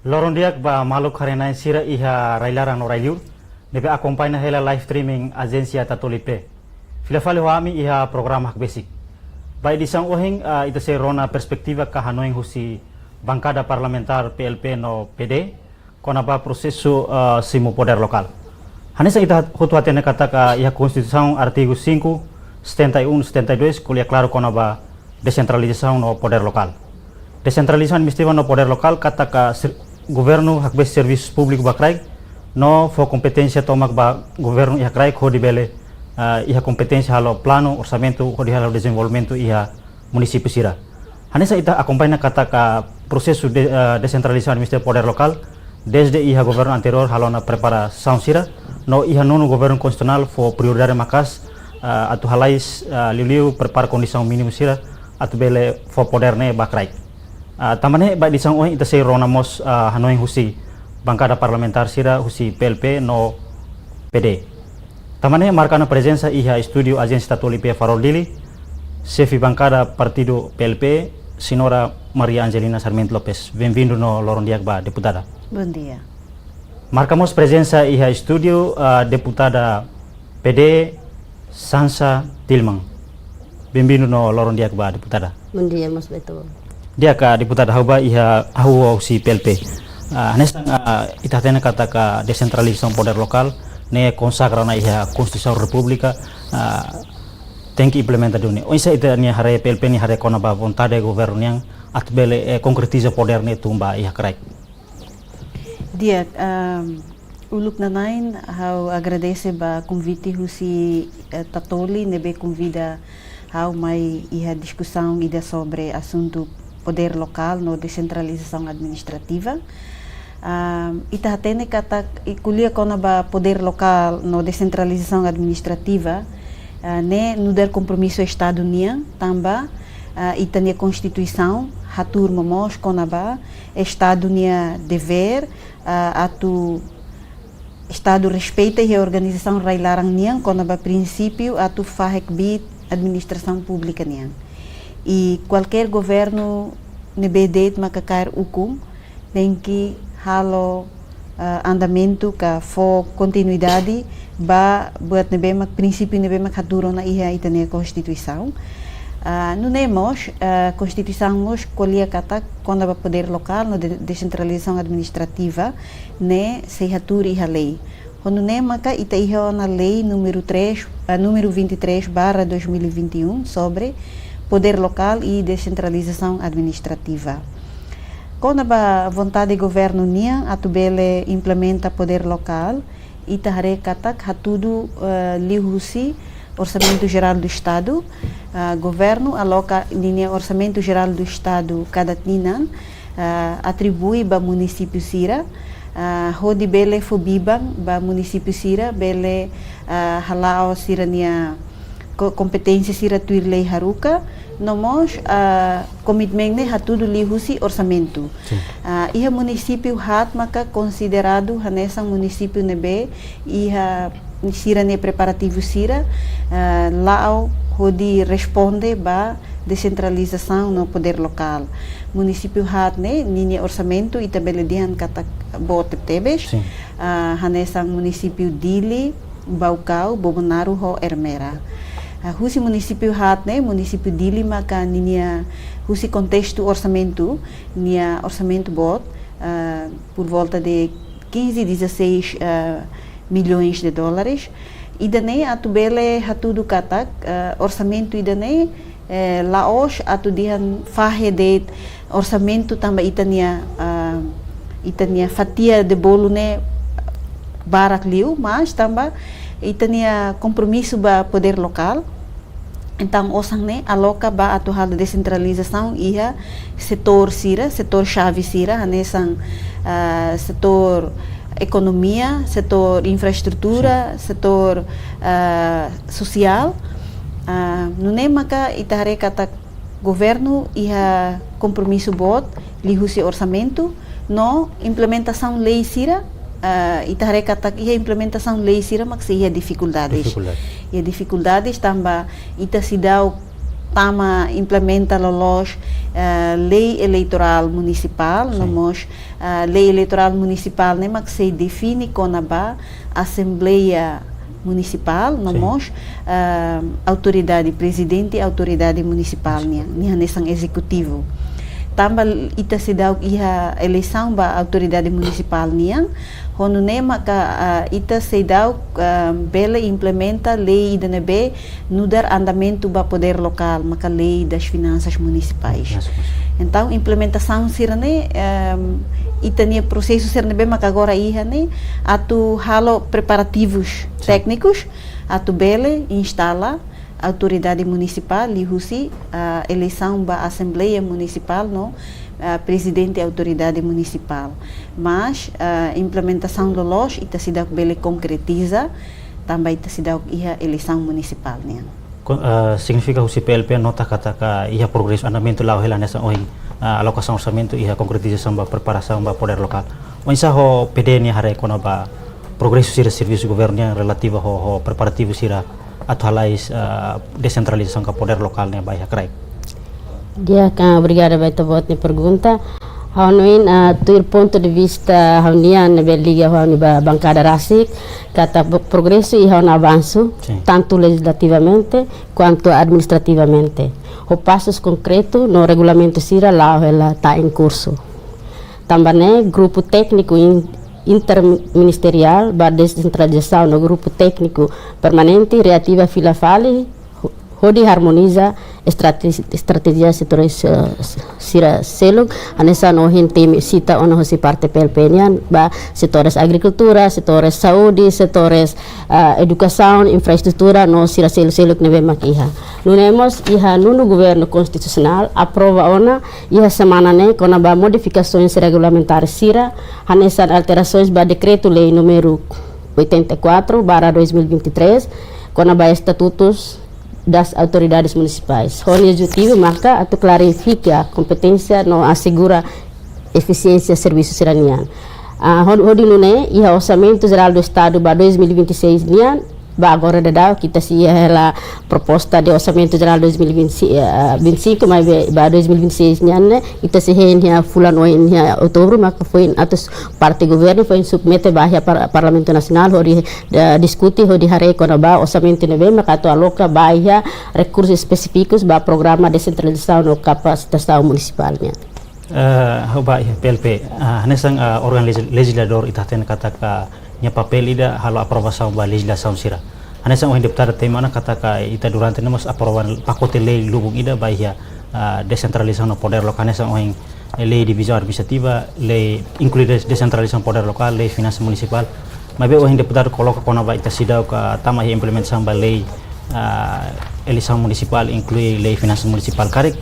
Lorondiak ba maluk harenai sira iha railaran no railiur nebe acompanha hela live streaming agência Tatolipe. Filafale wami iha programa hak basic. Ba edisang ohing ita se rona perspektiva ka hanoing husi bancada parlamentar PLP no PD kona ba proseso simo poder lokal. Hanesa ita hutu hatene kata ka iha konstituição artigo 5, 71, 72 kuliah claro kona ba descentralização no poder lokal. Descentralização administrativa no poder lokal kata ka governo hak bes serviços públicos bakrai no fo competência tomak ba governo iha krai ko dibele iha competência halo plano orçamento ko di halo desenvolvimento iha município sira. Hanesa ita acompanha kata ka processo de descentralização administrativa poder lokal desde iha governo anterior halo na preparação sira no iha nono governo constitucional fo prioridade makas atu halais liu prepara condição mínimo sira atu bele fo poder ne bakrai. Tamane ba disang oi ita sei rona mos hanoing husi bancada parlamentar sira husi PLP no PD. Tamane marcana presença iha estúdio agência Tatolipe Farol Dili, chefe bancada partido PLP, senhora Maria Angelina Sarmiento Lopes. Bem-vindo no Lorondiak ba deputada. Bom dia. Marcamos presença iha estúdio deputada PD Sansa Tilman. Bem-vindo no Lorondiak ba deputada. Bom dia, Mas Beto. Dia ka deputada hauba iha hawa si PLP. Nesta ita tena kata ka descentralização poder lokal ne consagra na iha Constituição República tem que implementar dunia. Oisa ita ni hare PLP ni hare kona ba vontade governo yang atbele concretiza poder ne tumba iha krai. Dia uluk na nain hau agradece ba convite husi Tatoli nebe convida hau mai iha discussão ida sobre assunto poder local no descentralização administrativa. Ita hatene kata kuliah kona ba poder local no descentralização administrativa ne nuder compromisso Estado nia tamba ita nia Constituição hatur momos kona ba Estado nia dever atu Estado respeita e a organização railarang nia kona ba princípio atu fahek bit administração pública nia. E qualquer governo nebedet makakar hukum tem que halo andamento ka fo continuidade ba buat nebe mak princípio nebe mak haturo na iha itane Constituição. No nemos Constituição mos kolia kata konda ba poder local no descentralização administrativa ne se haturi iha lei. Quando nemaka ita iha na lei número 23/2021 sobre poder local e descentralização administrativa. Quando a vontade do governo nia atubele implementa poder local e tahare katak hatudo lihusi orçamento geral do estado, governo aloca linha orçamento geral do estado cada tinan atribui ba município sira hodi bele fobibang ba município sira bele halao sira nia competência sira tuir lei haruka nomos komitmen ne hatudo lihusi orçamento. Iha município hat maka considerado hanesang município nebe iha sira ne preparativo sira lao hodi responde ba descentralização no poder local. Município hat ne nini orçamento itabele dihan kata bote tebes hanesang município Dili, Baucau, Bobonaro ho Ermera. Husi município hat ne município Dili maka ninia husi contexto orçamento nia orçamento bot por volta de 15-16 milhões de dólares e dane atubele hatudo katak orçamento e dane laos atudihan fahe de orçamento também itania fatia de bolo ne barak liu mas também itania compromisso ba poder local. Então, osang ne aloca ba atuhal de descentralização iha setor sira, setor chave sira, hanesang setor economia, setor infraestrutura, setor social. No nemaka itahare kata governo iha compromisso bot lihusi orçamento no implementação lei sira itahare kata iha implementação lei sira mak iha dificuldades. E dificuldades tamba ita sidau tama implementa lolos lei eleitoral municipal, nós lei eleitoral municipal nem mas se define com a assembleia municipal, nós autoridade presidente, autoridade municipal, nesse executivo. Também ita se dá a eleição ba autoridade municipal quando nema ita se dá bela implementa lei da nebe no dar andamento ba poder local, maca lei das finanças municipais. Então implementação sirane ita nia processo sirane be maca agora né atu halo preparativos técnicos atu bele instala autoridade municipal e a eleição da Assembleia Municipal, presidente da autoridade municipal. Mas a implementação do LOS está se dá bele concretiza, também está se dá a eleição municipal. Significa que o CPLP nota que ia progresso andamento lá o nessa alocação orçamento e a concretização da preparação do poder local. Onde o PD ni hari kono ba progresso sira serviço governo relativo ao preparativo sira atualize descentralização do poder local na Bahia Craig. Dia kan obrigada vai ter voto na pergunta. Haunuin do ponto de vista haunian na liga hauni ba bancada rasik kata progresso e haun avanço tanto legislativamente quanto administrativamente. O passos concreto no regulamento sira lá ela está em curso. Também grupo técnico interministerial para descentralização no grupo técnico permanente reativa fila fale onde harmoniza estratégias setores sira selung anessa no hinte cita ono si parte pelpenian ba setores agricultura setores saúde setores educação infraestrutura no sira selung neve makiha nunemos iha nunu governo constitucional aprova ona iha semana ne kona ba modificações regulamentares sira anessa alterações ba decreto lei número 84/2023 kona ba estatutos das autoridades municipais. O objetivo marca a clarifica a competência no assegura eficiência serviço seranian. Hodi nune e o orçamento geral do estado para 2026 nian ba agora da kita se ela proposta de orçamento geral 2025 mas ba 2026 nian kita se henia fulano henia outubro mas foi atos parte governo foi submete bahia para parlamento nacional hodi discuti hodi hare kona ba orçamento neve makato aloca bahia recursos específicos ba programa descentralização no capacitação municipal nian. Bahia PLP nesang organ legislador itaten kata nya papel ida halo aprovação ba legislação sira anessa o deputado tema na kata ita durante nemos aprovação pacote lei lubung ida bahia descentralização no poder local anessa o lei divisão administrativa lei inclui descentralização poder local lei finanças municipal mas be o deputado coloca kona ba ita sida ka tama implementação ba lei eleição municipal inclui lei finanças municipal karek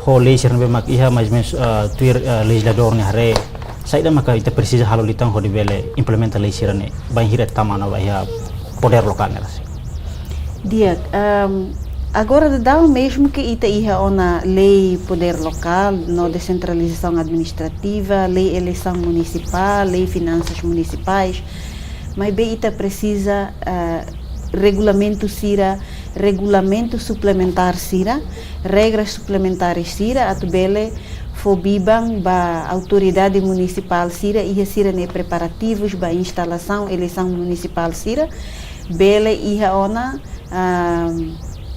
ho lei sirne mak iha mas tuir legislador ne hare saída maka ita precisa halo litang ho dibele implementa lei sirane ban hiret tamana bahia poder local neras. Dia agora dá o mesmo que ita iha ona lei poder local no descentralização administrativa, lei eleição municipal, lei finanças municipais, mas bem ita precisa regulamento sira, regulamento suplementar sira, regras suplementares sira atubele fobibang ba autoridade municipal sira e sira ne preparativos ba instalação eleição municipal sira bele iha ona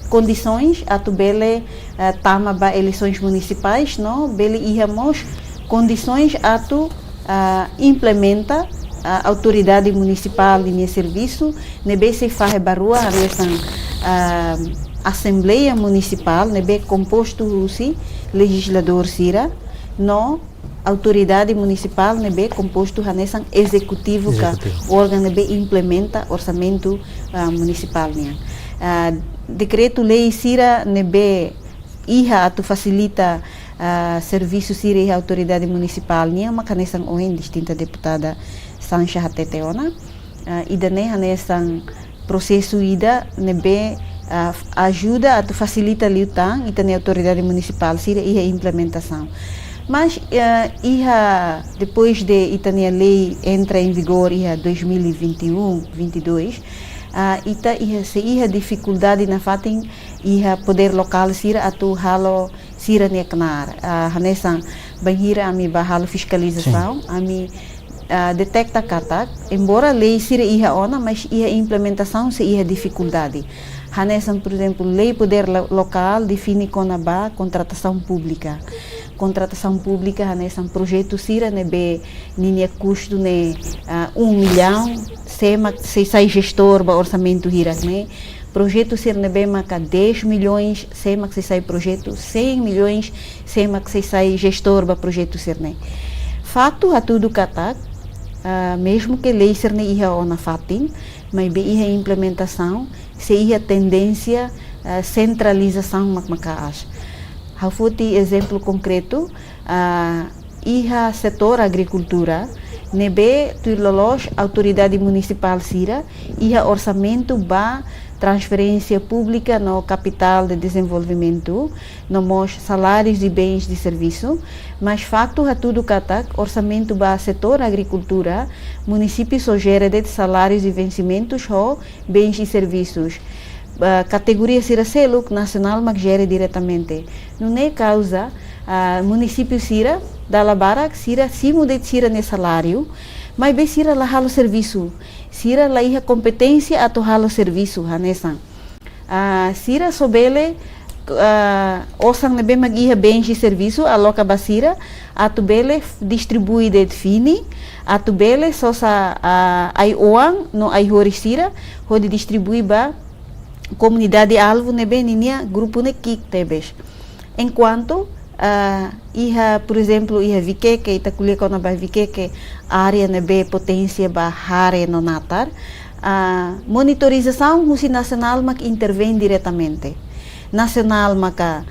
condições atubele tama ba eleições municipais no bele iha mos condições atu implementa a autoridade municipal de meu serviço nebe se faz barua nessa assembleia municipal nebe composto si legislador sira no autoridade municipal nebe composto nessa executivo que órgão nebe implementa orçamento municipal nia decreto lei sira nebe iha atu facilita serviço sira e autoridade municipal nia mas nessa oin distinta deputada Sancha Hateteona ida ne nessa processo ida nebe ajuda a facilita liutang itane autoridade municipal sira e a implementação mas depois de itane lei entra em vigor em 2021-22 ita se dificuldade na fatem iha poder lokal sira atu halo sira ne kenar hanesang banhira ami ba halo fiscalização ami detecta katak embora lei sira iha ona mas iha implementação se iha dificuldade hanesang por exemplo lei poder local define conaba contratação pública hanesang projeto sira nebe ninha custo ne 1 milhão se sai gestor ba orçamento hiras né projeto ser nebe maka 10 milhões se sai projeto 100 milhões se sai gestor ba projeto ser né fato a tudo katak mesmo que lei ser ne iha ona fatin mas be iha implementação se iha tendência centralização maka Hafuti exemplo concreto, iha setor agricultura, nebe tuilolos autoridade municipal sira, iha orçamento ba transferência pública no capital de desenvolvimento, no mos salários e bens de serviço, mas facto a tudo katak orçamento ba setor agricultura, município só gera de salários e vencimentos ou bens e serviços. Categoria sira seluk nacional mas gera diretamente não é causa município sira da labara sira simo de sira ne salário mas be sira la halo serviço sira la iha competência ato halo serviço hanesan sira sobele osang nebe mag iha bens e serviço aloca basira ato bele distribui de fini ato bele só sa ai oang no ai horisira hode distribui ba comunidade alvo nebe ninia grupo ne kik tebes enquanto iha por exemplo iha vikeke ita kulia kona ba vikeke área nebe potência ba hare no natar monitorização husi nacional mak intervém diretamente nacional maka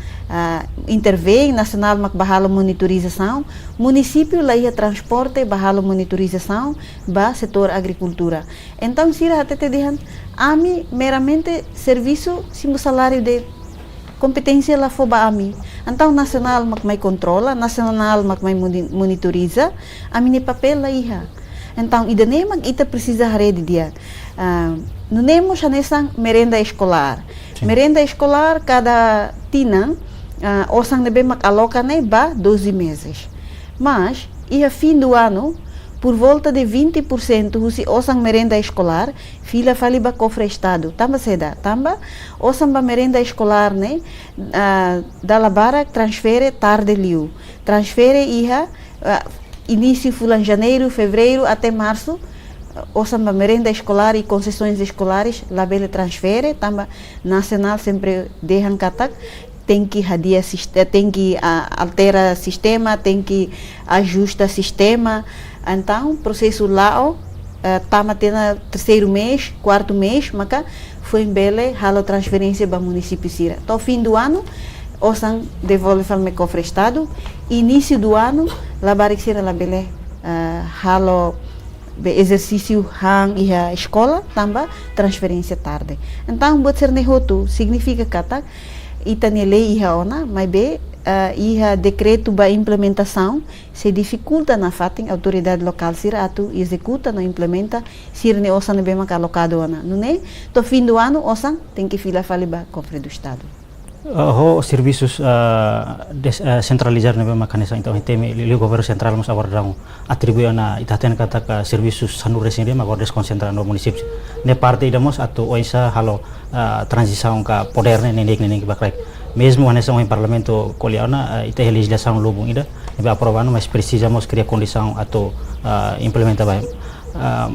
intervém nacional mak bahalo monitorização município lá ia transporte bahalo monitorização ba setor agricultura então sira até te dihan ami meramente serviço simo salário de competência lá foba ami então nacional mak mai controla nacional mak mai monitoriza ami ne papel lá iha então idane mak ita precisa rede dia não temos anesang merenda escolar merenda escolar cada tina osang nebe mak aloca ne ba 12 meses mas ia fim do ano por volta de 20% husi osang merenda escolar fila fali ba cofre estado tamba seda tamba osang ba merenda escolar ne da labara transfere tarde liu transfere iha início fulan janeiro fevereiro até março osang ba merenda escolar e concessões escolares labele transfere tamba nacional sempre dehan katak tem que radia tem que altera sistema tem que ajusta sistema então processo lá tama tena terceiro mês quarto mês maca foi em bele halo transferência para município sira to fim do ano osang devolve para cofre estado início do ano labarik sira labele halo exercício hang e a escola tamba transferência tarde então buat ser nehotu significa kata itane lei iha ona mas be iha decreto ba implementação se dificulta na fatin autoridade local sira atu executa no implementa sira ne osan be maka alocado ona não é to fim do ano osan tem que fila faliba cofre do estado ho serviços centralizar nebe makanisang então teme o governo central mas abordang atribuir na itaten kata ka serviços sanu resende mas agora desconcentrar no município ne parte idamos atu oisa halo transição ka poder ne nenek bakrai mesmo nessa em parlamento coliana ita legislação lubung ida nebe aprovando mas precisamos criar condição atu implementar bem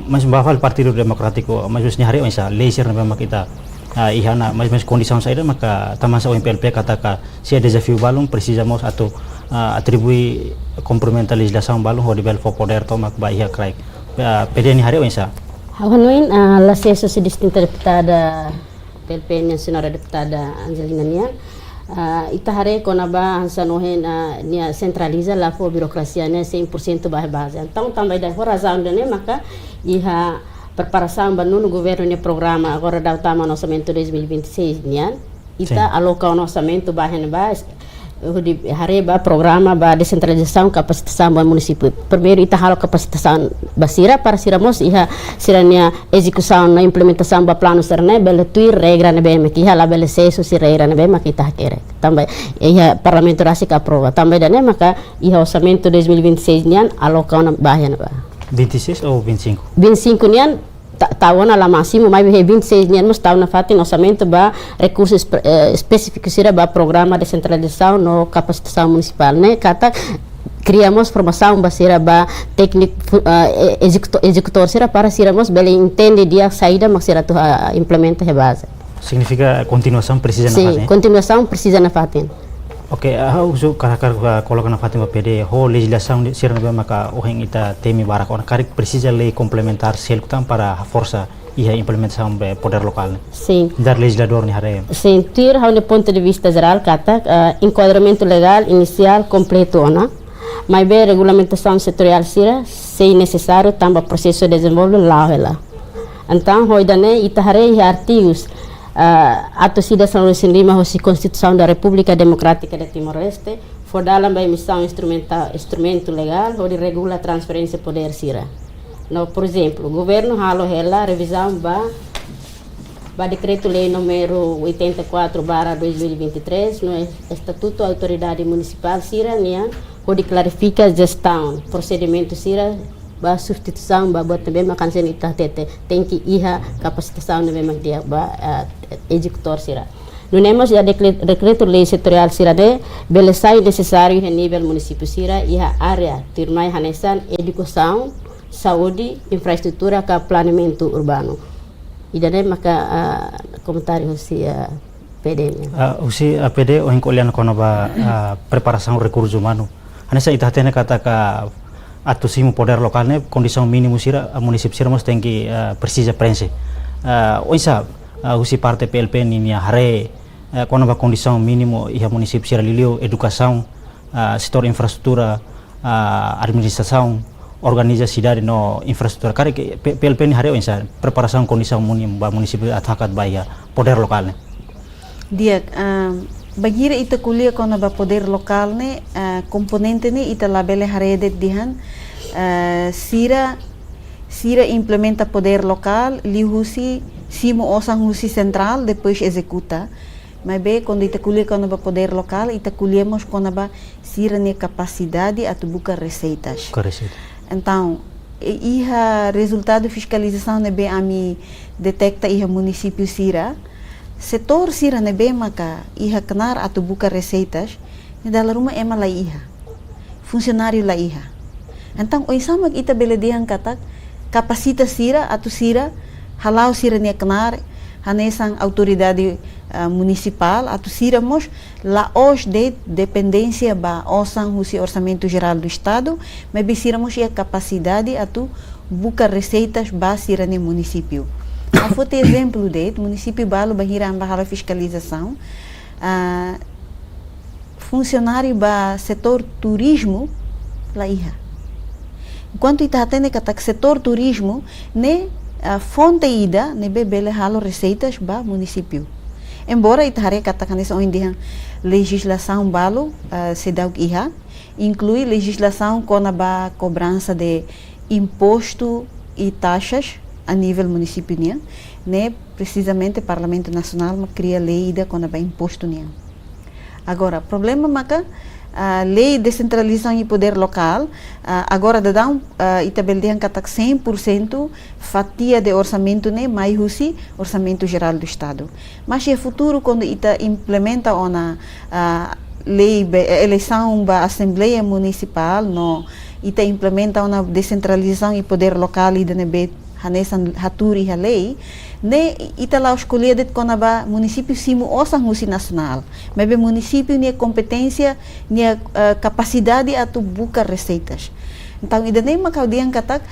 mas bahal partido demokratiko mas usnya hari oisa leisure nebe makita ihana mas condição saída maka taman sa OMPLP kataka se desafio balong precisamos atau atribui complementa legislação balong ho dibel for poder to mak ba iha krai pede ni hari oisa hawanoin la sessão distinta deputada PLP nya senhora deputada Angelina nia itahare konaba hansanohen nia centraliza la fo birokrasia nia 100% base então também da razão dene maka iha preparação para no governo ne programa agora da utama no orçamento 2026 nian ita aloca o orçamento bahen bas Hareba programa ba descentralização capacitação ba município. Primeiro ita halo capacitação basira para siramos iha sirania execução na implementação ba plano serne bele tui regra ne bem que iha la bele seso si regra ne bem kita kere. Também iha parlamento rasi ka aprova. Também dane maka iha orçamento 2026 nian aloca na bahian ba. 26 ou 25? 25 nian tahun ala máximo mais 26 anos tahun na fatin orçamento ba recursos específicos sira ba programa de descentralização no capacitação municipal né kata criamos formação ba sira ba técnico executor sira para siramos bele entende dia saída mas sira tu implementa a base Significa continuação precisa na sim fatin? continuação precisa na fatin. Ok, uso karakar coloca na Fatima PD, ho legislação de sirna bem maka oheng ita temi barak ona karik precisa lei complementar selkutam para a força e a implementação be poder local. Sim. Dar legislador ni hare. Sim, tir do ponto de vista geral kata enquadramento legal inicial completo ona. Mas bem regulamentação setorial sira se necessário tamba processo de desenvolvimento lá. Então, hoidane ita hare artigos a torcida São Luís Lima a Constituição da República Democrática de Timor-Leste for dalam ba missão instrumento legal onde regula a transferência de poder sira. No, por exemplo, o governo halo ela revisão ba decreto lei número 84/2023 no Estatuto da Autoridade Municipal sira nia onde clarifica a gestão, procedimento sira ba substituição ba buat também makan sen ita tete tem que iha capacitação também mak dia ba executor sira. Nunemos ya decreto lei setorial sira de belesai necessário a nível município sira iha área tirmai hanesan educação, saúde, infraestrutura ka planeamento urbano. Idane maka comentário si PD. Usi PD o engkolian kono ba preparação recursos humanos. Hanesa ita tene kata ka atau simu poder lokalnya kondisi minimum sira município sira mas tem que precisa prensa oisa usi parte PLP ni hare quando a condição mínimo iha município sira lilio educação setor infraestrutura administração organiza cidade no infraestrutura kare PLP ni hare oisa preparação condição mínimo ba município atakat bahia poder lokalnya dia bagira ita kuliah kono ba poder lokal ne komponente ne ita labele harede dihan sira implementa poder local li husi simo osang husi central depois executa mas be quando ita kuliah kono ba poder local ita kuliamos kono ba sira ne capacidade a buka receitas. Então iha resultado fiscalização ne be ami detecta iha município sira setor sira nebe maka iha kenar atau buka receitas ni dalam rumah ema la iha funcionário la iha então oi sama ita beledihan katak kapasitas sira atau sira halau sira ni kenar hanesang autoridade municipal atau sira mos la os de dependência ba osang husi orçamento geral do estado mas sira mos ia capacidade atau buka receitas ba sira ni município. Vou ter exemplo de município Balo Bahira Ambahala fiscalização funcionário ba setor turismo lá iha enquanto ita atende kata setor turismo ne fonte ida ne bebele halo receitas ba município embora ita hare kata kanisa onde legislação Balo se dá iha inclui legislação com a cobrança de imposto e taxas a nível município né precisamente o Parlamento Nacional cria lei da quando vai imposto agora problema maca a lei de descentralização e poder local agora dá itabeldean katak 100% fatia de orçamento mais husi orçamento geral do estado mas é futuro quando ita implementa ona lei eleição ba assembleia municipal no ita implementa ona descentralização e poder local e de hanesan haturi ha lei ne ita lá escolher de conaba município simo osang husi nacional mas be município ne competência ne capacidade a tu buka receitas então ida nem macau diang katak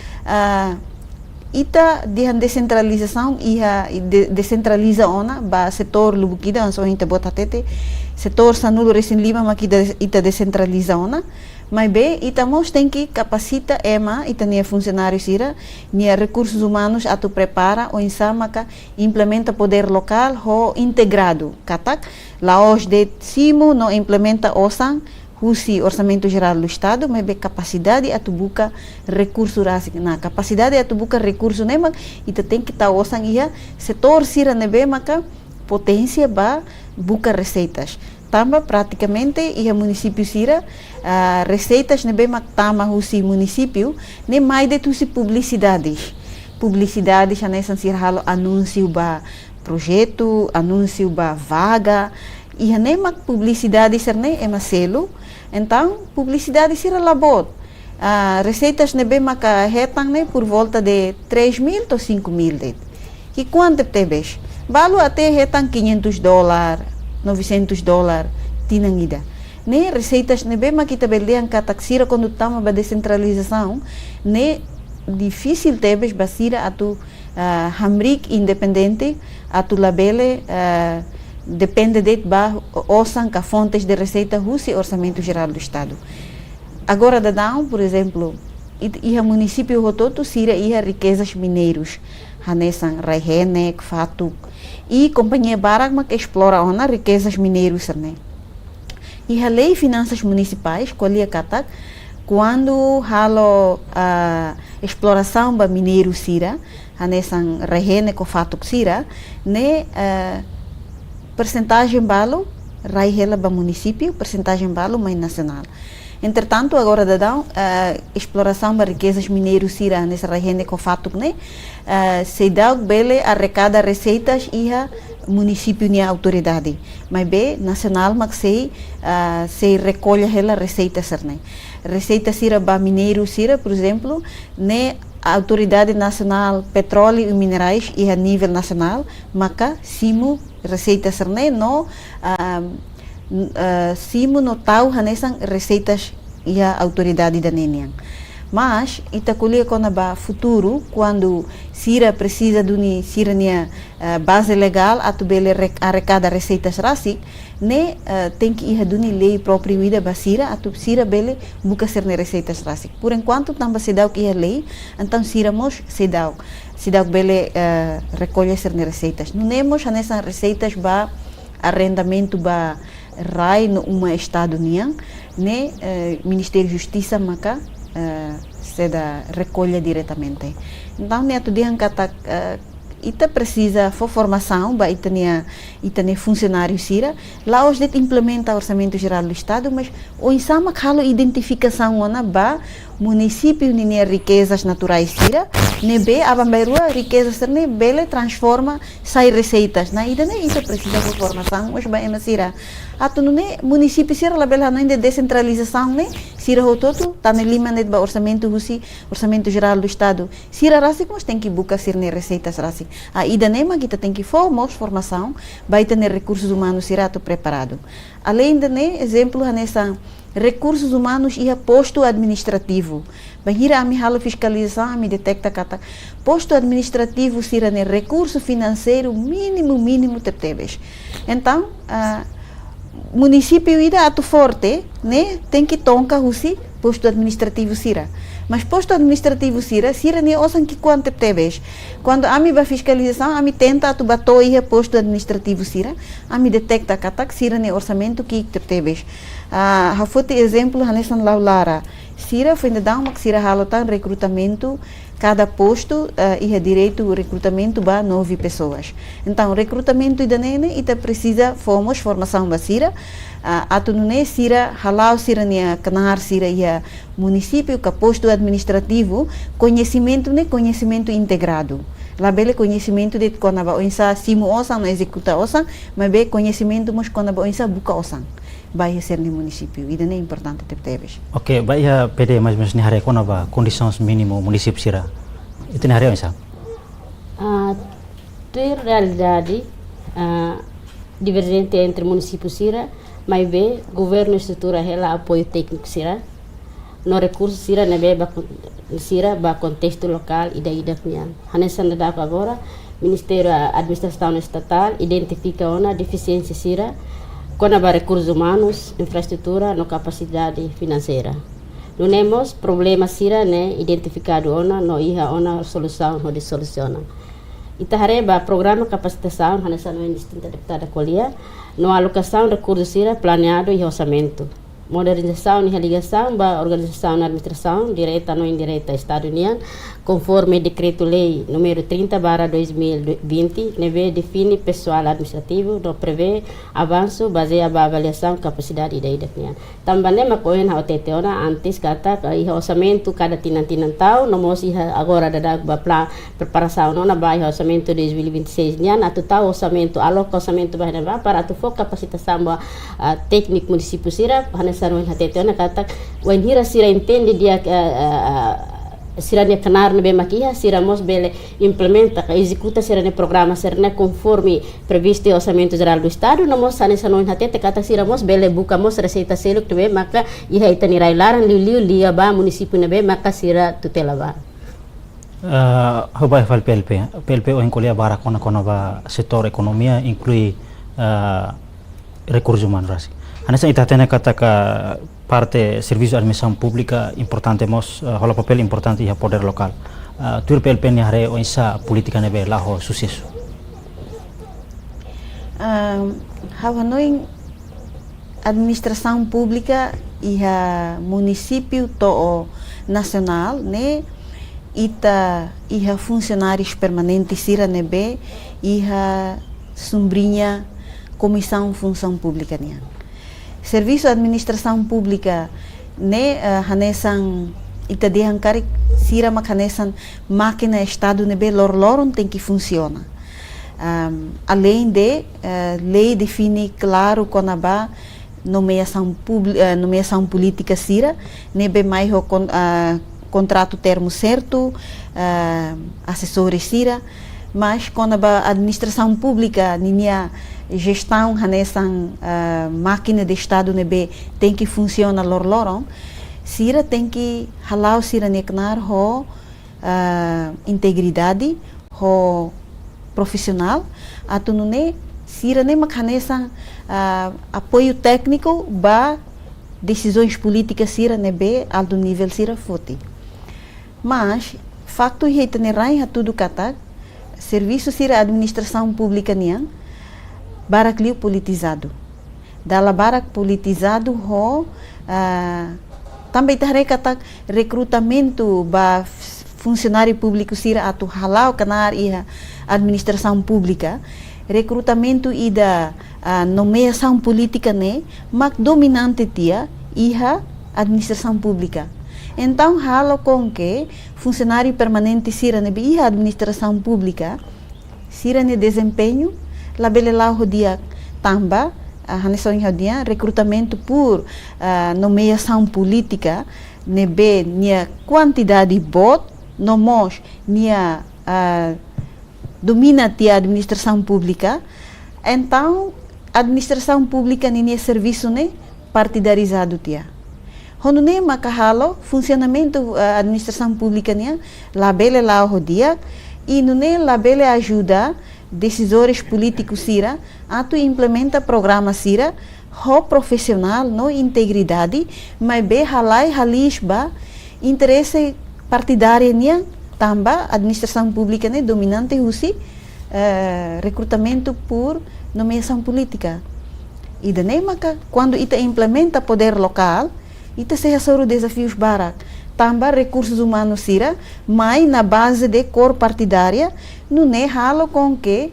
ita dihan descentralização iha descentraliza ona ba setor lubukida anso inte bota tete setor sanulo resin lima makida ita descentraliza ona Mas bem, itamos tem que capacita EMA, itania funcionários ira, nia recursos humanos atu prepara ou insama ka implementa poder local ho integrado. Katak, laos de simo no implementa osan, husi orçamento geral do Estado, mas bem capacidade atu buka recurso rasik na capacidade atu buka recurso nema, ita tem que ta osan ia setor sira nebe maka potência ba buka receitas. Tamba praticamente ia município sira receitas nebe mak tama husi município ne mais de tusi publicidades a nessa sira halo anúncio ba projeto, anúncio ba vaga ia nem mak publicidade ser ne ema selo. Então, publicidade será labor. Receitas nebe maka hetang ne por volta de 3.000 a 5.000. E quanto tebes? Balo até hetang $500, $900 tinangida. Ne receitas nebe makita beldean kataksira quando tama ba descentralização, ne difícil tebes basira atu hamrik independente, atu labele depende de ouçam que fontes de receita russa e orçamento geral do Estado. Agora dadão, por exemplo, o município rototo sira ia riquezas mineiros, hanesan Raihenek, Fatuk e companhia Baragma que explora ona riquezas mineiros né. E a lei finanças municipais colhia katak quando halo a exploração ba mineiro sira, hanesan Raihenek ou Fatuk sira, ne percentagem balo, raihela ba município, percentagem balo, mãe nacional. Entretanto, agora dadão, exploração de riquezas mineiros sira nessa raihene com fato, né? Se dá bele arrecada receitas e a município nem autoridade, mas bem nacional, mas se recolhe ela receitas, né? Receita sira ba mineiro sira, por exemplo, né? A Autoridade Nacional Petróleo e Minerais e a nível nacional, maca simo receitas serne no simo no tau hanesan receitas e a autoridade da nenian. Mas itakulia kona ba futuro quando sira precisa de sira nia base legal atubele arrecada receitas rasik ne tem que ir duni lei própria vida basira atu sira bele buka serne receitas rasik. Por enquanto tamba sedau que é lei, então sira mos sedau bele recolhe serne receitas. Não nemos nessas receitas ba arrendamento ba rai no uma estado niang ne Ministério de Justiça maca seda recolhe diretamente. Então, né, tu dihan kata ita precisa for formação ba itania funcionário sira lá os det implementa orçamento geral do Estado, mas o insama halo identificação ona ba município nem riquezas naturais sira nebe abamberua riquezas ne bele transforma sai receitas na ida ne ita precisa for formação mas ba emasira atu ne município sira la bela não de descentralização ne sira hototo tá ne lima net ba orçamento geral do Estado sira rasik mas tem que buscar sir ne receitas rasik a ida ne ma kita tem que formos formação vai ter recursos humanos sira to preparado além de ne exemplo nessa recursos humanos e posto administrativo. Bahira ami halo fiscalização ami detecta kata posto administrativo sira ne recurso financeiro mínimo tebes. Então, município ida atu forte, né, tem que tonka husi posto administrativo sira. Mas posto administrativo sira ne osan que quanto tebes. Quando ami ba fiscalização, ami tenta atu bato ia posto administrativo sira, ami detecta kata sira ne orçamento que tebes. Hafote exemplo hanesan laulara. Sira foi ainda dar sira halotan recrutamento cada posto e direito recrutamento ba 9 pessoas. Então recrutamento ida nene ita precisa fomos formação ba sira atu nune sira halau sira nia kanar sira ia município ka posto administrativo conhecimento integrado. Lá bele conhecimento de quando ba onsa simo osan na executa osan, mas be conhecimento mos quando ba onsa buka osan. Vai ser no município, e é importante ter teves. Ok, vai a PD mas ni hari kona ba condições mínimo município sira. Itu ni hari onsa. Tem realidade divergente entre município sira, mas be governo estrutura ela apoio técnico sira. No recurso sira nebe ba sira ba contexto local e daí da pian. Hanesan da agora Ministério da Administração Estatal identifica uma deficiência sira quando há recursos humanos, infraestrutura, no capacidade financeira. Não temos problema sira né identificado ona no iha ona solução no de soluciona. Itahareba programa capacitação hanessa no distinta deputada colia no alocação de recursos sira planeado e orçamento. Modernização e religação da organização e administração direta ou indireta Estado União, conforme decreto-lei número 30/2020, neve define pessoal administrativo, não prevê avanço baseado na avaliação capacidade e da União. Também é coisa na OTT antes kata o orçamento cada tinan tau, não mostra agora da plan preparação não na bairro orçamento 2026 nian atau tahu orçamento aloca orçamento para atu foco capacitação técnico município sira sarwan hatetona kata wen hira sira entende dia sira ne canar ne bemakia sira mos bele implementa executa sira ne programa sira ne conforme previsto o orçamento geral do estado no mos sane sanon hatete kata sira mos bele buka mos receita seluk te maka iha itani railaran liu lia ba município ne be maka sira tutela ba Hobai fal PLP o encolia bara kona ba setor ekonomia inclui recursos humanos. Anessa ita tena kata ka parte serviço de administração pública importante mos rola papel importante e poder local. Tur PLP ni hare o insa política nebe laho sucesso. Havanoi administração pública e a município to nacional ne ita iha funcionários permanentes sira nebe iha sombrinha comissão função pública nian. Serviço de administração pública ne hanesan ita dihankari sira mak hanesan máquina estado nebe lorloron tem que funciona. Além de lei define claro conaba nomeação política sira nebe mais contrato termo certo assessores sira mas conaba administração pública ninia gestão hanesan máquina de estado nebe tem que funciona lorloron sira tem que halau sira neknar ho integridade ho profissional atunune sira ne makhanesan apoio técnico ba decisões políticas sira nebe alto nível sira foti mas facto heitane rai tudo kata serviço sira administração pública nian barak liu politizado. Dala barak politizado ho também tare kata recrutamento ba funcionário público sira atu halau kanar iha administração pública recrutamento e da nomeação política ne mak dominante tia iha administração pública. Então halo com que funcionário permanente sira ne iha administração pública sira ne desempenho labele lá o dia tamba haneson dia recrutamento por nomeação política nebe nia quantidade de voto nomos nia domina tia administração pública então administração pública nia serviço ne partidarizado tia hono ne makahalo funcionamento administração pública nia labele lá o dia e no ne labele ajuda decisores políticos sira atu implementa programa sira ho profissional no integridade mas be halai halisba interesse partidário nia tamba administração pública ne dominante usi recrutamento por nomeação política e daí maka quando ita implementa poder local ita se resoro desafios barak tamba recursos humanos sira mas na base de cor partidária não é halo com que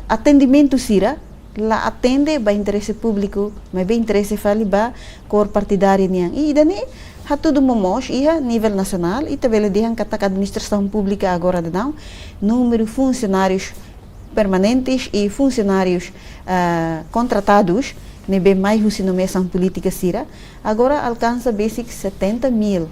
atendimento sira lá atende ba interesse público mas bem interesse fali ba cor partidária niang e daí hatudo momos ia nível nacional e tabela dihan kata administração pública agora não número funcionários permanentes e funcionários contratados nebe mais o nomeação política sira agora alcança basic 70 mil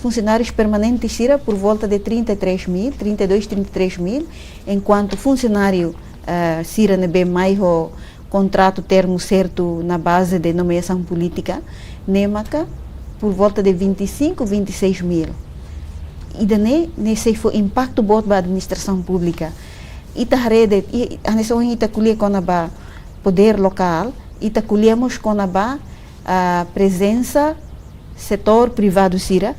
funcionários permanentes sira por volta de 33 mil enquanto funcionário sira nebe mais o contrato termo certo na base de nomeação política nemaka por volta de 26 mil e daí nesse foi impacto bot ba administração pública ita rede aneson ita kulia kona ba poder local ita kuliamos kona ba a presença setor privado sira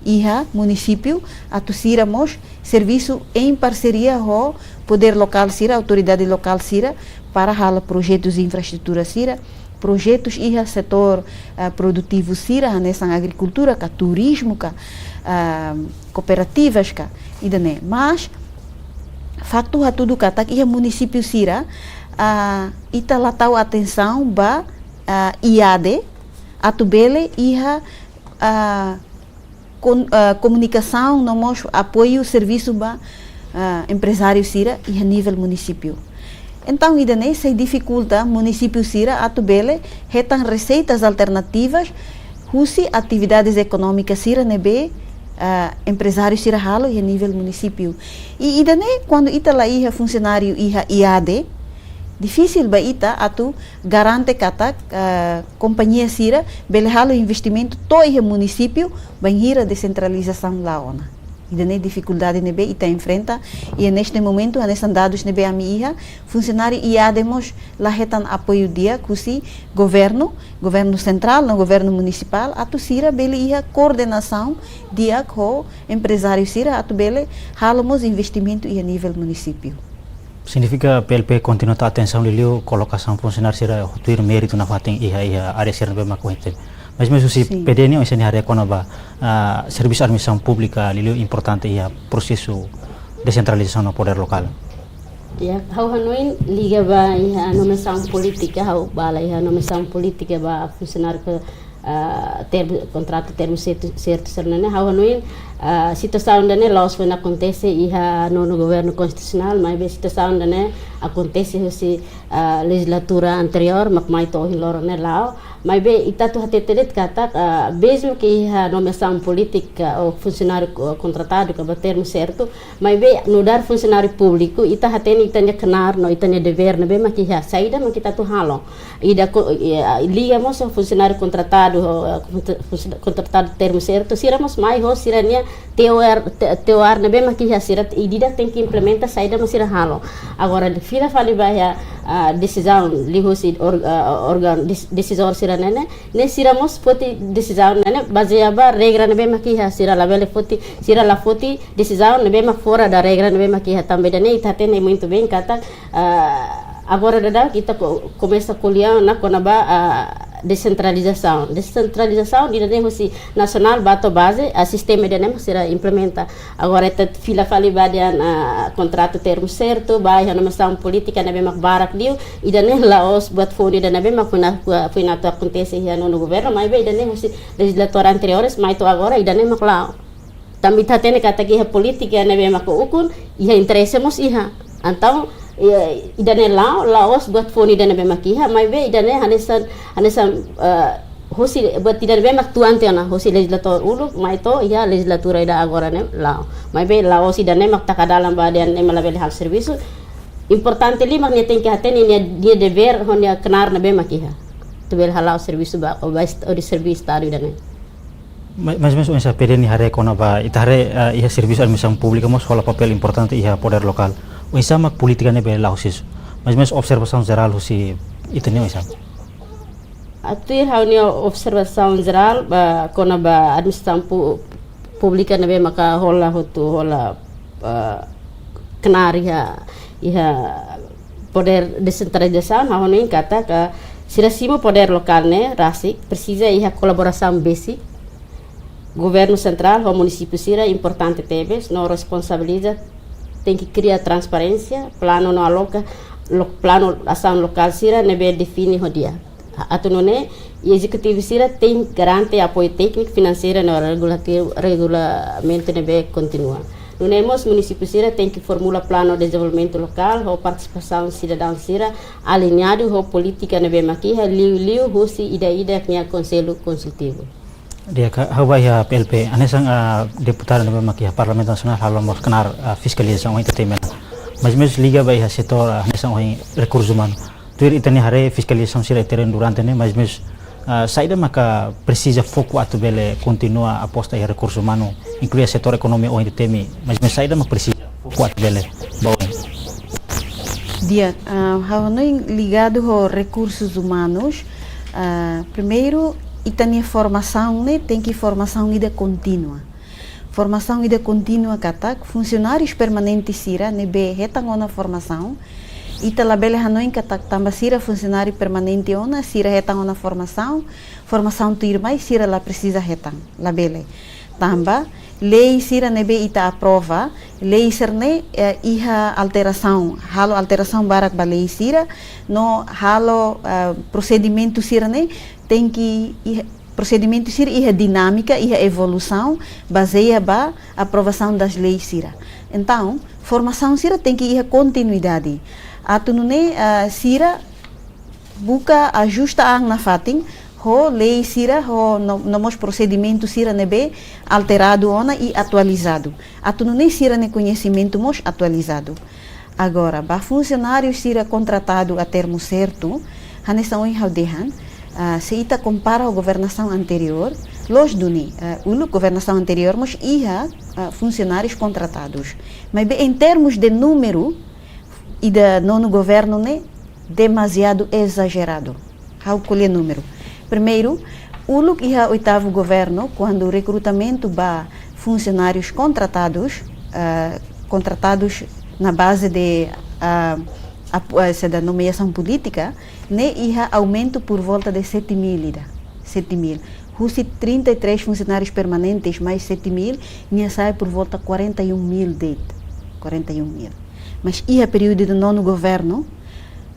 iha município atu sira mos serviço em parceria com poder local sira, autoridade local sira, para hala projetos de infraestrutura sira, projetos iha setor produtivo sira, nessa agricultura, ka turismo, ka cooperativas, ka idane. Mas faktu tudo katak iha município sira ita latau atenção ba IAD atu bele iha comunicação nomos apoio serviço ba empresário sira e a nível município. Então, idane se dificulta município sira atu bele retan receitas alternativas husi atividades econômicas sira nebe empresário sira halo e a nível município. E idane quando ita lá iha funcionário iha IAD difícil ba ita atu garante katak companhia sira bele halo investimento to iha município banhira descentralização laona. Idane dificuldade nebe ita enfrenta e neste momento nesses dados nebe ami iha funcionário IADemos lahetan apoio dia kusi governo central no governo municipal atu sira bele iha coordenação dia com empresário sira atu bele halomos investimento e a nível município. Significa PLP continua a atenção liliu colocação funcionário sira tuir mérito na fating iha área sira bem makuente. Mas mesmo se PDN ou seni área konaba serviço administração pública liliu importante iha processo descentralização no poder local. Ya, hau hanuin liga ba iha nomeação política, hau bala iha nomeação política ba funcionário que contrato termo certo sernane hau hanuin situação dane laos when acontece iha no governo constitucional, mas be situação dane acontece se legislatura anterior mak mai to hilor ne lao, mas be ita tu hatetelet kata mesmo que iha nomeação política ou funcionário contratado que termo certo, mas be no dar funcionário público ita hateni itanya kenar no itanya dever ne be mak iha saída mak kita tu halo ida ligamos funcionário contratado termo certo siramos mai ho sirania teoar na bem aqui já será e dida tem que implementar saída mas será halo agora de fila fali bahia decisão lihosi organ decisor será nene ne siramos poti decisão nene baseaba regra na bem aqui já será la bele poti será la poti decisão na bem fora da regra na bem aqui já também dane ita tem muito bem kata agora dada kita começa a colher na conaba descentralização di dane hosi nacional bato base a sistema de nem será implementa agora esta fila fali badian contrato termo certo vai a nomeação política na bem barak dio e dane laos buat fone da bem foi na acontece ya no governo mas bem dane hosi legislator anteriores mas to agora e dane maklau também tá tendo kata que a política na bem ukun e interesse mos iha então idane laos buat fone idane be makiha mai be idane hanesan hosi buat idane be mak tuan tiana hosi legislator ulu mai to ya legislatura ida agora ne lao mai be laos idane mak takadalam badian emalabel hal serviço importante li mak tem que atene dia dever honia kenar na be makiha to bel halal serviço ba o de serviço tado idane Mas essa PDN hare kona ba itare iha serviço administração pública mos rola papel importante iha poder local. O sama política ne be lausis. Mas observação geral husi itene o sama. Atuir haunia observação geral ba kona ba administração pública ne be maka rola kenar iha poder descentralização haunia kata ka sirasimo poder local ne rasik precisa iha colaboração basic governo central o município sira importante tebes não responsabiliza tem que criar transparência plano não aloca plano ação local sira nebe define o dia atunone e executivo sira tem garante apoio técnico financeiro no regulamento nebe continua no nemos município sira tem que formula plano de desenvolvimento local ou participação cidadã sira alinhado com política nebe maquiha liu husi ida que conselho consultivo. Dia hawai PLP anesang deputado na makia Parlamento Nasional halamos kenar fiscalização entertainment mas liga bai setor anesang oi recursos humanos tuir itani hare fiscalização sira terem durante ne mas saída maka precisa foco atu bele continua aposta em recursos humanos inclui setor economia ou entertainment mas saída mak precisa foco atu bele bom dia ligado ao recursos humanos Primeiro, itania formação, né? Tem que formação ida contínua. Formação ida contínua katak, funcionários permanentes sira, nebe retangona formação. Ita labele hanoin katak tamba sira funcionário permanente ona, sira retangona formação tuir mais sira lá precisa retang, labele. Tamba, lei sira nebe ita aprova, lei serne iha alteração, halo alteração barak ba lei sira, no halo procedimento sira ne, tem que procedimento sira iha dinâmica, iha evolução, baseia ba aprovação das leis sira. Então, formação sira tem que iha continuidade. Atunune sira buka ajusta ang na fating, ho lei sira ho nomos procedimento sira nebe alterado ona e atualizado. Atunune sira ne conhecimento mos atualizado. Agora, ba funcionário sira contratado a termo certo, hanesão em haudehan, se ita compara a governação anterior, los duni, ulu governação anterior, mas iha funcionários contratados. Mas em termos de número e da nono governo, né, demasiado exagerado. How colher número? Primeiro, ulu iha oitavo governo, quando o recrutamento ba funcionários contratados, contratados na base de da nomeação política, né, iha aumento por volta de 7.000 7.000. Rusi 33 funcionários permanentes mais 7.000, ia sai por volta 41.000 de 41.000. Mas iha período do nono governo,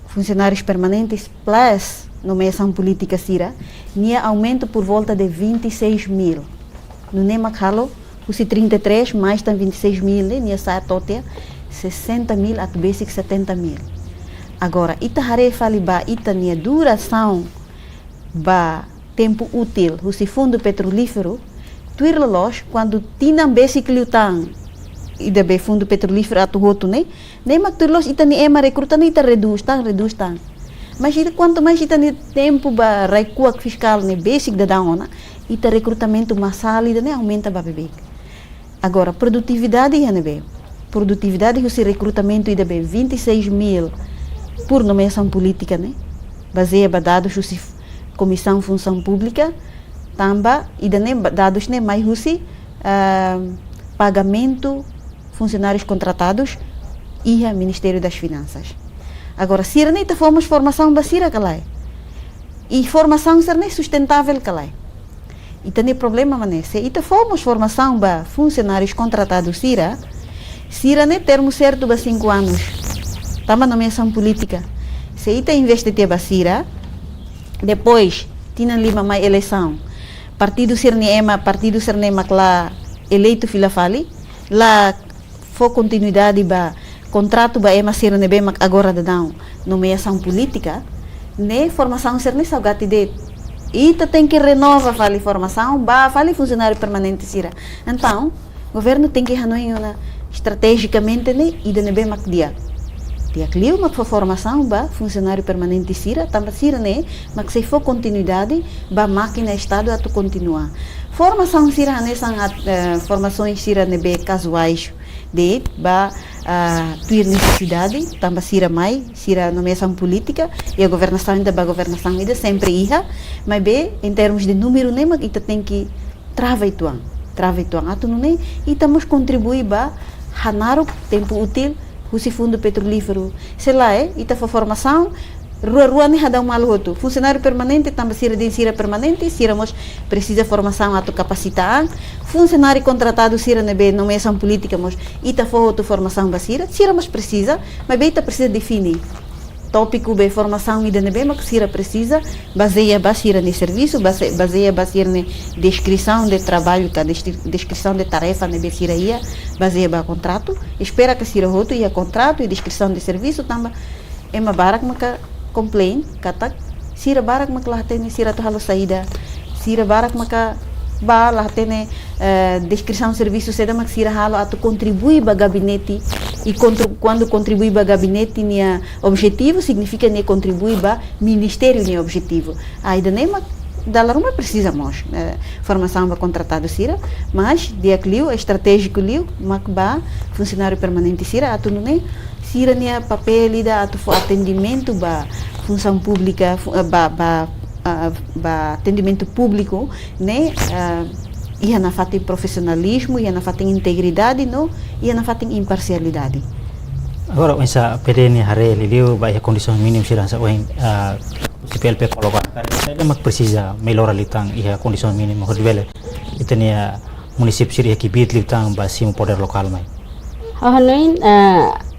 funcionários permanentes plus nomeação política sira, ia aumento por volta de 26.000. No Nemakalo, Rusi 33 mais tam 26.000, ia sai tote 60.000 até basic 70.000. Agora, ita hare fali ba ita nia duração ba tempo útil, o fundo petrolífero, tuirlos quando tinam basic liutang e debe fundo petrolífero atu hotu né, nem mak tuirlos ita ni ema recruta ita reduz tang. Mas ita quanto mais ita ni tempo ba raikuak fiscal ne basic da daona, ita recrutamento massal ida ne aumenta ba bebek. Agora, produtividade ya nebe. Produtividade o recrutamento ida be 26.000 por nomeação política, né? Baseia dados usi comissão função pública, tamba ida ne dados ne mais usi pagamento funcionários contratados e a Ministério das Finanças. Agora, se não te fomos formação basira calai e formação ser nem sustentável calai. E tem problema mané, se ita fomos formação ba funcionários contratados sira ne termo certo ba 5 anos. Tama nomeação política. Se ita investe te basira, depois tinha lima mais eleição. Partido sirne ema, partido sirne makla eleito filafali, lá for continuidade ba contrato ba ema sirne be mak agora da dão nomeação política, ne formação sirne saugati de ita tem que renovar fali formação, ba fali funcionário permanente sira. Então, o governo tem que hanoi una estrategicamente né e de nebe mak dia clio mak formação ba funcionário permanente sira tamba sira né mak se for continuidade ba máquina estado a tu continuar formação sira né são formações sira nebe casuais de ba tua necessidade tamba sira mai sira nomeação política e a governação ainda ba governação ainda sempre iha mas be em termos de número né mak ita tem que trava ituang atu não né e estamos contribuir ba hanaro tempo útil o fundo petrolífero sei lá ita for formação rua ni hadang maluhoto funcionário permanente tamba sira din sira permanente siramos precisa formação atu capacitaan funcionário contratado sira nebe nomeação política mos ita for tu formação basira siramos precisa mas be ita precisa definir tópico be formação ida nebe mas sira precisa baseia basira ni serviço baseia basira ni descrição de trabalho ka descrição de tarefa nebe sira ia baseia ba contrato espera que sira hoto ia contrato e descrição de serviço tamba ema barak maka complain katak sira barak maka lahtene sira to halo saída sira barak maka ba lahtene descrição de serviço seda mak sira halo atu contribui ba gabinete e quando contribui para o gabinete nia objetivo significa nia contribui para ministério nia objetivo ainda nem da laruma precisamos formação para contratado sira mas dia clio estratégico liu mak ba funcionário permanente sira atu não sira nia papel ida atu atendimento ba função pública ba atendimento público, né? Ia na fatem profissionalismo, ia na fatem integridade, não? Ia na fatem imparcialidade. Agora, essa PDN hari liliu vai a condição mínima sira sa oin CPLP colocar. Ele mak precisa melhorar litang ia condição mínima hodbele. Itania município sira que bit litang ba sim poder lokal mai. Hanoin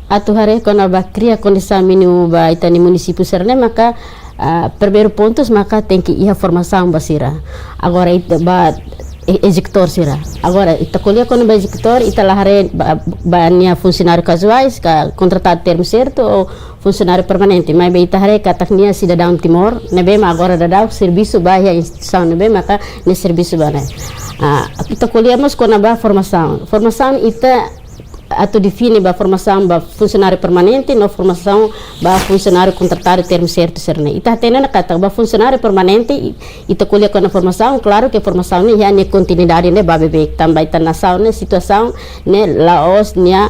atu hari kona ba cria condição mínima ba itani município serne maka primeiro pontos maka tem que ia formação basira. Agora ba executor sira. Agora ita colher quando ba executor ita lahare ba funcionário casuais ka contratado termo certo ou funcionário permanente. Mas ba ita hare kataknia cidadão Timor, nebe ma agora dadau serviço ba a instituição nebe maka ne serviço ba ne. Ita colhemos quando ba formação. Formação ita atau define ba formação ba funcionário permanente no formação ba funcionário contratado termo certo serne ita tena na kata ba funcionário permanente ita colher com a formação claro que a formação ni ya ne continuidade ne ba bebek também ta nação ne situação ne laos nia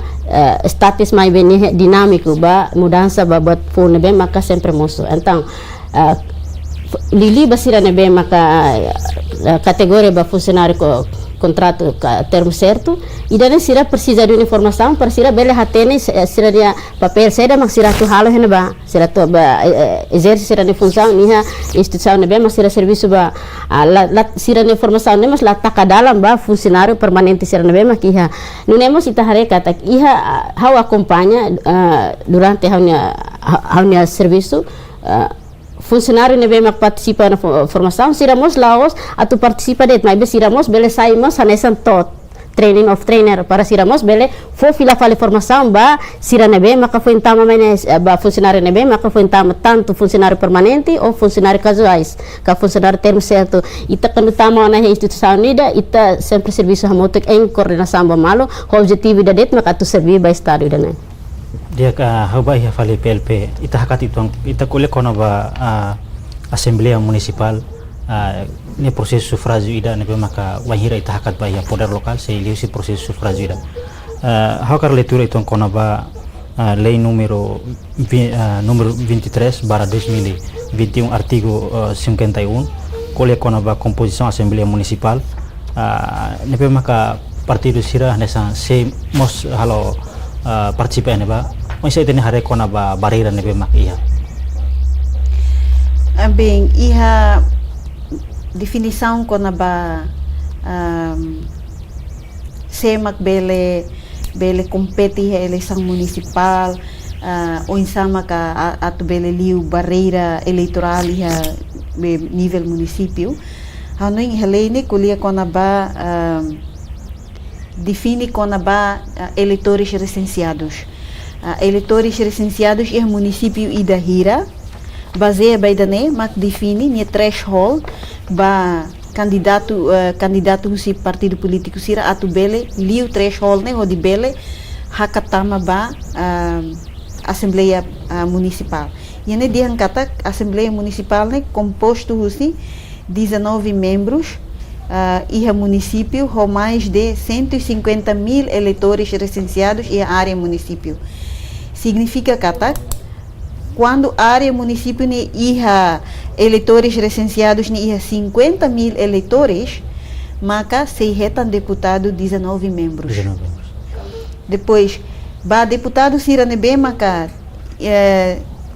status mais bem dinâmico ba mudança ba buat phone bem maka sempre moço então lili basira ne bem maka categoria ba funcionário contrato termo certo e daí sira precisa de informação para sira bele hatene sira dia papel seda mak sira tu halo hene ba sira tu ba exerce sira ne função niha instituição ne be mak sira serviço ba sira ne informação ne mas la taka dalam ba funcionário permanente sira ne be mak iha nunemos ita hareka tak iha how acompanha durante haunia serviço funcionário nebe mak participa na formação siramos laos atau participa det mas siramos bele saimos hanesan tot training of trainer para siramos bele fo fila fale formação ba sira nebe maka foi entama ba funcionário nebe maka foi entama tanto funcionário permanente ou funcionário casuais ka funcionário termo certo ita quando tama na instituição nida ita sempre serviço hamotek em coordenação ba malo objetivo da det maka tu servir ba estado dane dia haba ia fale PLP ita hakat itu ita kule kono ba assembleia municipal ne processo sufrágio ida ne maka wahira ita hakat ba ia poder lokal se liu si processo sufrágio ida hakar leitura itu kono ba lei número 23/2021 artigo 51 kule kono ba composição assembleia municipal ne maka partido sira nessa se mos halo participa ne ba Masa itu ni hari kona ba barreira nebe mak iha. Bem, iha definição kona ba semak bele compete iha eleição municipal ou insama ka atu bele liu barreira eleitoral iha nível município. Hanu ing helene kulia kona ba define kona ba eleitores recenseados. Eleitores recenseados é município ida hira baseia baidane mak define ni threshold ba candidato si partido político sira atu bele liu threshold ne hodi bele hakatama ba assembleia municipal yene dihan kata assembleia municipal ne composto husi 19 membros iha município com mais de 150.000 eleitores recenseados e a área município. Significa que quando a área município ne iha eleitores recenseados ne iha 50.000 eleitores, maka se retan deputado 19 membros. 19 membros. Depois, ba deputado sira ne bem maka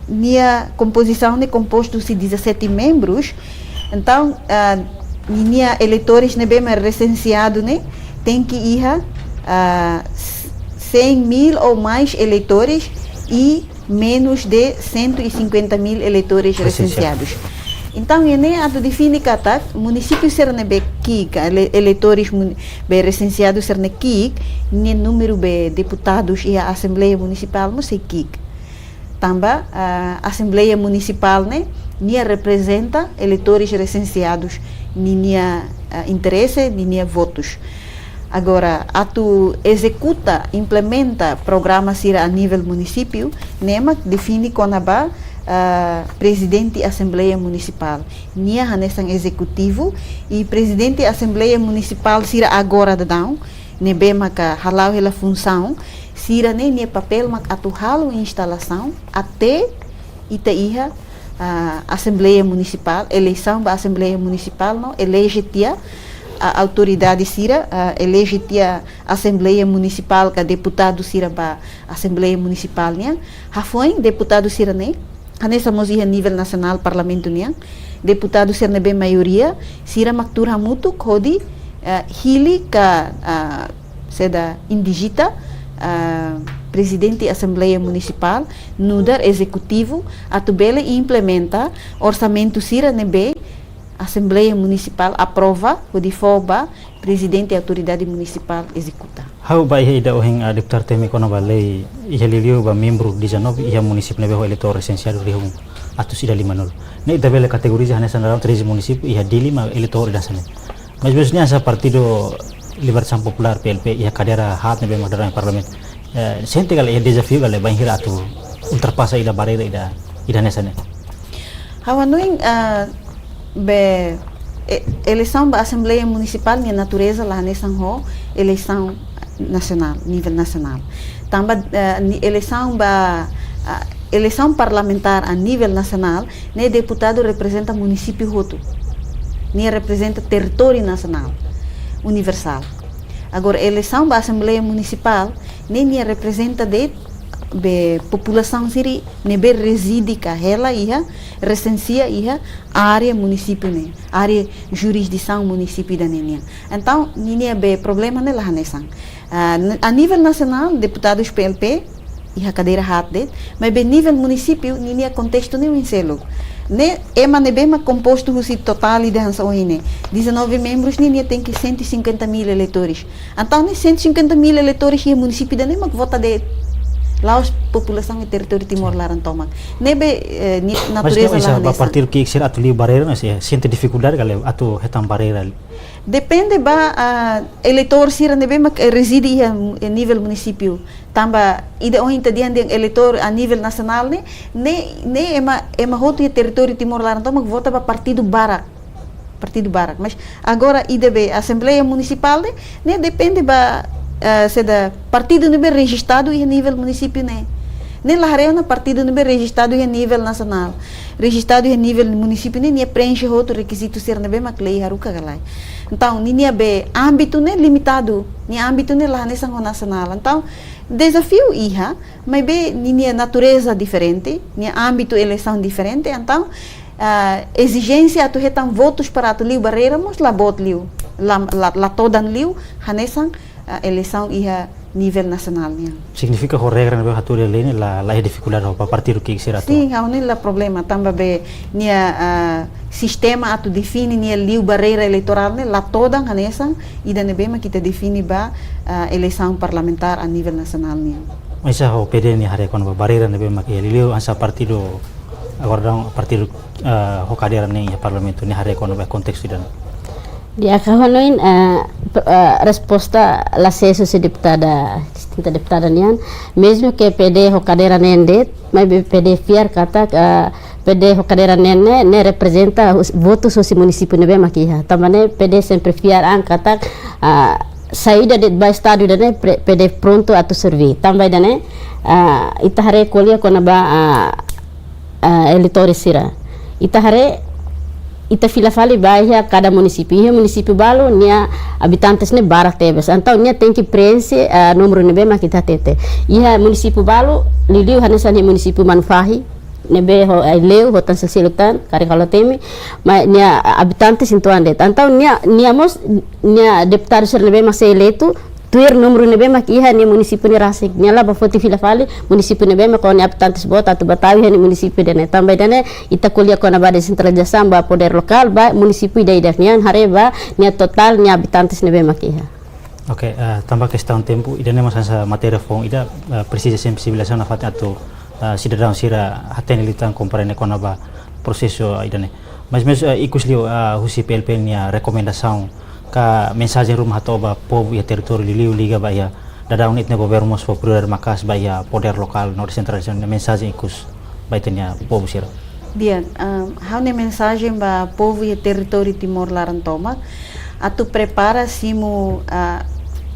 minha composição ne composto de 17 membros, então minha eleitores ne bem recenseado ne tem que ir 100.000 ou mais eleitores e menos de 150.000 eleitores recenseados. Então, ele define que o município ser ne kik eleitores be recenseados ser ne kik ne número de deputados e a assembleia municipal não sei kik. Também a assembleia municipal ne representa eleitores recenseados ninha interesse ninha votos. Agora, atu executa, implementa programa sira a nível município, nema define konaba presidente da Assembleia Municipal. Nia hanesan executivo e presidente da Assembleia Municipal sira agora da dão, nebe maka halau ela função, sira ne papel mak atu halu instalação até itaiha Assembleia Municipal, eleição da Assembleia Municipal, não, elege a autoridade Sira, elege a Assembleia Municipal, que deputado Sira para Assembleia Municipal, né? Foi deputado Sira, né? Nessa música a nível nacional, parlamento, né? Deputado Sira, bem maioria, Sira Maktura Mutu, Kodi, Hili, que seda indigita, presidente da Assembleia Municipal, nudar executivo, atubele e implementa orçamento Sira, nebe, Assembleia Municipal aprova, o de foba, presidente da autoridade municipal executa. How ba iha ida ohing deputar temi kono ba lei iha liliu ba membro di janov iha municip nebe ho eleitor esensial rihung atus ida limanul. Ne ida bele kategoriza hanesan dalam 13 municip iha dili ma eleitor ida sana. Mas biasanya sa partido Libertação Popular PLP iha kadera hat nebe madara parlimen. Sente kali iha desafio kali ba hira atu ultrapassa ida barreira ida nesane. Hawanuing eleição da Assembleia Municipal, minha natureza lá nessa eleição nacional, nível nacional. Também eleição parlamentar a nível nacional, né, deputado representa município roto, né, representa território nacional, universal. Agora, eleição da Assembleia Municipal, né, representa população siri nebe reside ka ela iha recensia iha área município ne área jurisdição município da nenia. Então nini be problema ne lá nesan a nível nacional deputados PLP iha cadeira hat det mas be nível município nini contexto ne winselo ne ema nebe ma composto husi total de hansa ohine 19 membros nini tem que 150.000 eleitores. Então ne 150.000 eleitores e município da ne mak vota de lá a população e território Timor-Leste toma. Nebe natureza lá. Mas a partir que ser atu liu barreira, não sei, sente dificuldade kali atu hetam barreira. Depende ba eleitor sira nebe mak reside a nível município. Tamba ida ohin tadian deng eleitor a nível nacional ne ema hotu e território Timor-Leste toma vota ba partido barak. Mas agora ida be Assembleia Municipal ne depende ba seda partido não bem registrado em nível município né nem lá na partido não bem registrado em nível nacional registrado em nível município nem preenche outro requisito ser não bem maclei haruka galai então nem be âmbito né limitado nem âmbito né lá nessa nacional então desafio iha mas be nem natureza diferente nem âmbito eleição diferente então exigência tu retam votos para tu liu barreira mas lá bot liu lá todan liu hanesan eleição ia nível nacional. Significa que a regra não é a lei, lá é dificuldade para partir o que será. Sim, há um problema também nia sistema atu define nia liu barreira eleitoral né lá toda a nessa e da nebema que te define ba eleição parlamentar a nível nacional nia. Mas já o PD nia hare quando barreira nebema que liu asa partido agora dá partido o cadeira nem parlamento nia hare quando vai contexto dan. Di akahonoin resposta la seso se deputada distinta deputada nian mesmo que PD ho cadeira nende mas PD fiar kata PD ho cadeira nene ne representa votos soci município nebe makiha tamane PD sempre fiar an kata saída de ba estado dane PD pronto a tu servir também dane itahare kolia kona ba eleitores sira itahare ita fila fali baia cada município balu nia habitantes ne barak tebes então nia tem que preencher número nebe ma kita tete ia município balu liliu hanesan ni município manfahi nebe ho leu hotan sesilutan kari kalau temi ma nia habitantes itu ande então nia mos nia deputado ser nebe ma se eleito tuir número nebe ma iha ni município ni rasik nia la ba foti fila fali município nebe ma ko ni habitantes bota tu batawi ni município dene também dene ita kuliah ko na ba descentralização ba poder lokal ba município da idafnian hare ba nia total ni habitantes nebe ma iha. Ok, tambah questão tempo ida nem masa matéria fong ida precisa sensibilização na fat atau cidadão sira haten litan comparane ko na ba proseso ida ne. Mas ikus liu husi PLP ni rekomendação ka mensagem rumah atau ba povo ya território liu liga ba ya dadang nit ne governo mos popular makas ba ya poder lokal no descentralização mensagem ikus ba itenya povo sira. Bien, há uma mensagem para o povo e território Timor-Leste toma. Tu prepara simo a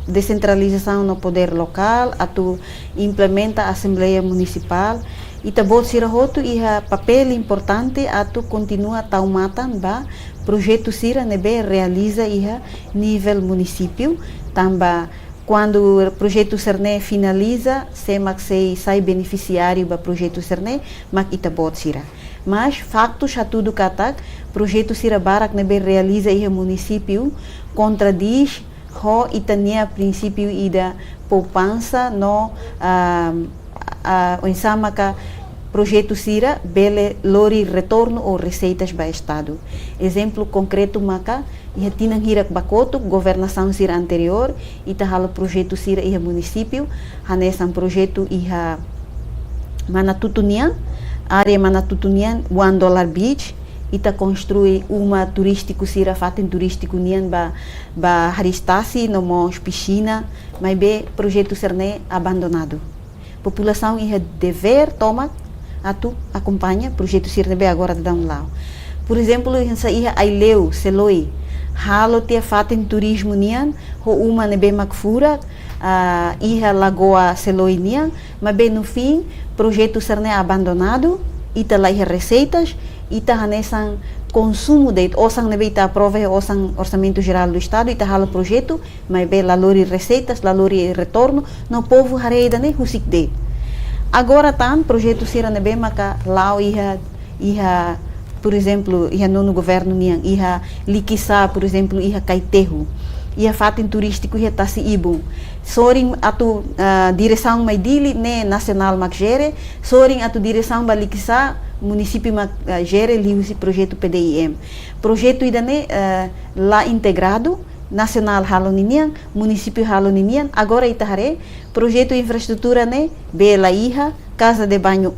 descentralização no poder local, tu implementa a Assembleia Municipal itabot sira hotu iha papel importante atu continua taumatan ba projeto sira nebe realiza iha nível município tamba quando o projeto Cerne finaliza semak sei sai beneficiário ba projeto Cerne mak itabot sira mas factos a tudo katak projeto sira barak nebe realiza iha município contradiz ho itania princípio ida poupança no insama ka projeto sira bele lori retorno ou receitas para estado exemplo concreto maka ia tinang hirak bakoto governação sira anterior ita halo projeto sira iha município hanesan projeto iha Manatutunian área Manatutunian $1 beach ita construi uma turístico sira fatin turístico nian ba haristasi no mos piscina mas be projeto Cerne abandonado população ia dever toma atu acompanha projeto sira be agora de um lado por exemplo essa ia aileu seloi halo tia fatin turismo nian ho uma nebe makfura ia lagoa seloi nian mas be no fim projeto Cerne abandonado ita lá ia receitas ita hanesan consumo de osang nebe ita aprove osang orçamento geral do estado ita hala projeto mas be lalori receitas lalori retorno no povo hareida ne husik de agora tan projeto sira nebe maka lao iha por exemplo iha no governo niang iha likisa por exemplo iha kaitehu iha fatin turístico iha tasi ibu soring atu direção mai dili ne nacional makjere soring atu direção balikisa município gere liusi projeto PDIM projeto idane lá integrado nacional haloninian município haloninian agora itahare projeto infraestrutura ne bela iha casa de banho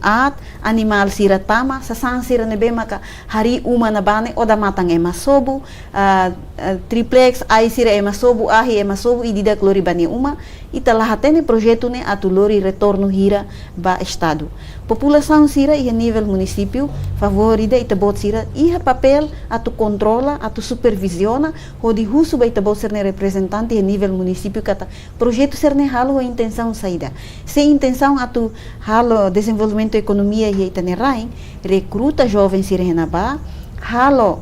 animal sira tama sasan sira ne be maka hari uma na bane oda matang ema sobu triplex ai sira ema sobu ahi ema sobu idida glori bani uma italahatene projeto ne atulori retorno hira ba estado população sira e nível município favorida itabot sira iha papel atu controla atu supervisiona hodi husu ba itabot ser ne representante e nível município kata projeto ser ne halo a intenção saída se intenção atu halo desenvolvimento economia e itane rain recruta jovens sira ba halo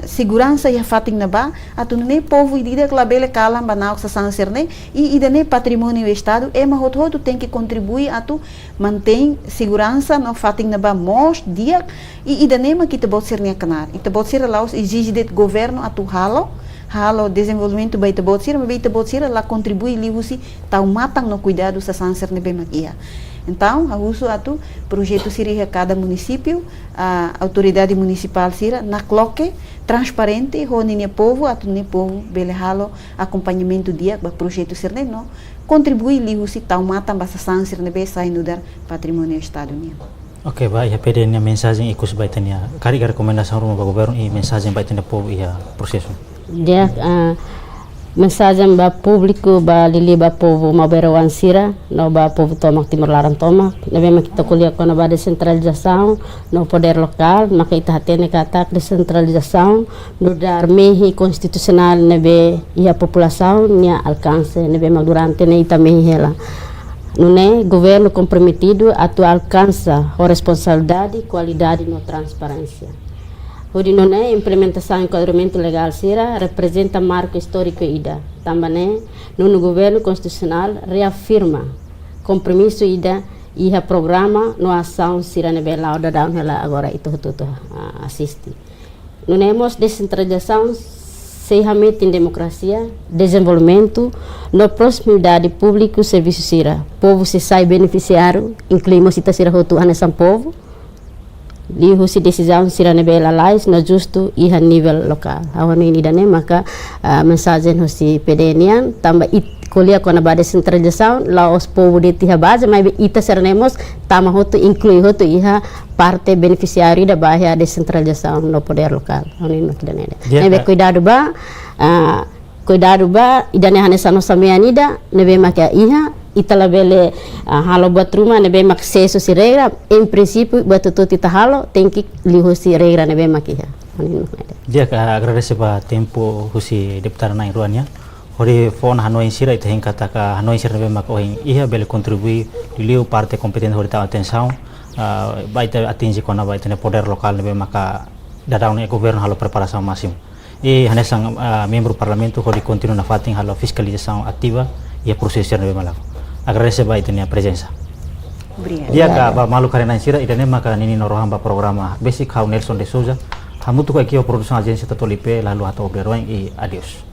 segurança e fating na ba atu ne povo idida klabele kalam banau sa sanserne e idane patrimônio do estado e mahoto tem que contribuir atu mantém segurança no fating na ba mos dia e idane ma kita bot ser ne kanar ita bot ser laos exige det governo atu halo desenvolvimento ba ita bot ser ma ita bot ser la contribui liusi tau matang no cuidado sa sanserne be magia então, a uso atu projeto sira cada município, a autoridade municipal sira na cloque transparente, honinha povo, atu ne povo belehalo acompanhamento dia ba projeto sira no contribui li usi tau mata basa sansir ne be sai nudar patrimônio estado nia. Ok, baik ya pede nia mensagem ikut baitania. Kari rekomendasi rumah governo i mensagem baitania povo ia proseso. Dia mensagem ba público ba lili ba povo maberawan sira no ba povo tomak timur laran tomak nebe kita kuliah kono ba decentralização no poder local maka ita hatene kata decentralização no dar mehi constitucional nebe ia população nia alcance nebe durante ne ita mehi hela no ne governo comprometido atu alcança a responsabilidade qualidade no transparência. Odi non è implementação enquadramento legal sira representa marco histórico ida. Também no governo constitucional reafirma compromisso ida e a programa no ação sira nebe lauda down ela agora itu assiste. Não temos descentralização serramento em democracia, desenvolvimento, na proximidade público serviço sira. Povo se sai beneficiário, incluímos cita sira hotu anesan povo. Lihu si decisão sira nebela lais na justo e a nível local. Awan ini dane maka mensagem hosi pedenian tamba kuliah kona ba decentralização la os povo de tiha base mas ita sernemos tama hotu inclui hotu iha parte beneficiário da bahia decentralização no poder local. Awan ini makidane. Nebe cuidado ba idane hanesan no sameanida nebe maka iha itala bele halo buat rumah nebe mak sesu si regra em princípio buat tutu tita halo tem que liho si regra nebe mak iha. Dia agradece ba tempo husi deputada na iruania hori phone hanoi sira ita heng kata ka hanoi sira nebe mak oing iha bele contribui liu parte competente hori ta atenção baita atingi kona baita ne poder lokal nebe maka dadau ne governo halo preparação máximo e hanesang membro parlamento ko di continua na fating halo fiscalização ativa e processo nebe malako agradecer baita ne presença. Obrigada. Dia ka ba malu karena sira idane maka nini norohamba programa basic how Nelson de Souza hamutu ko aqui a produção agência Tatolipe lalu atau obreroing e adios.